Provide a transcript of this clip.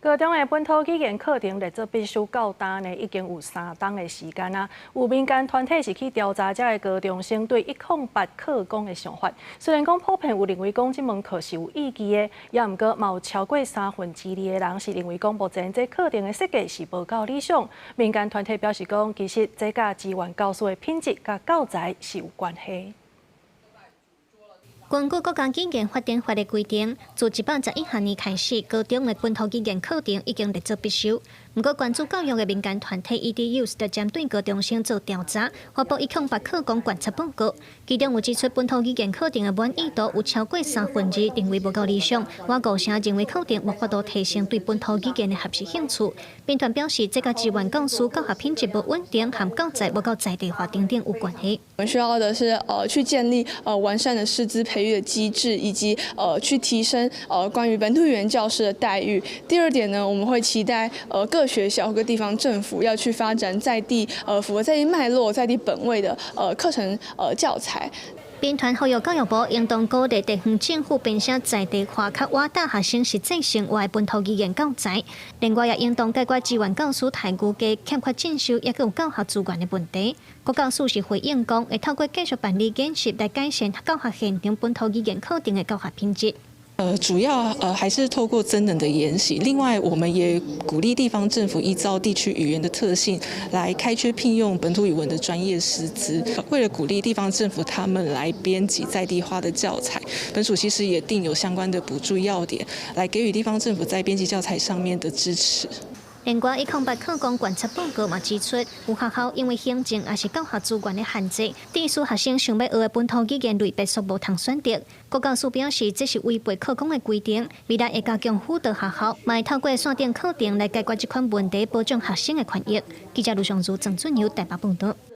高中的本土语言课程列作必须到单呢，已经有3档的时间啊。有民间团体是去调查这个高中生对108课纲的想法。虽然讲普遍有认为讲这门课是有意义的，也毋过嘛有超过2/3的人是认为讲目前这课程的设计是无够理想。民间团体表示讲，其实这甲资源教师的品质甲教材是有关系。 根据国家语言发展法的规定，自111学年开始，高中的本土语言课程已经列作必修。不过，关注教育的民间团体 EDU 就针对高中生做调查，发布108课纲观察报告。其中有指出，本土语言课程的满意度有超过2/3认为不够理想，我5%认为课程无法度提升对本土语言的学习兴趣。兵团表示，这个资源教师教学品质不稳定，和教材不够在地化等等有关系。我们需要的是去建立完善的师资培育的机制，以及去提升关于本土语言教师的待遇。第二点呢，我们会期待各学校、各地方政府要去发展在地符合在地脉络、在地本位的课程教材。 兵团呼吁教育部应当鼓励地方政府编写在地化、较瓦大学生实际生活的本土语言教材。另外，也应当解决资源教师太牛价、欠缺进修，也有教学资源的问题。国教署是回应讲，会透过继续办理研习来改善教学现场本土语言课程的教学品质。 主要还是透过增能的研习。另外，我们也鼓励地方政府依照地区语言的特性来开缺聘用本土语文的专业师资。为了鼓励地方政府他们来编辑在地化的教材，本署其实也定有相关的补助要点，来给予地方政府在编辑教材上面的支持。 另外，108课纲观察报告嘛指出，有学校因为行政也是教学资源的限制，致使学生想要学的本土语言类别数无通选择。国教署表示，这是违背课纲的规定，未来会加强辅导学校，嘛会透过线顶课程来解决这款问题，保障学生的权益。记者卢尚如、郑俊尧台北报道。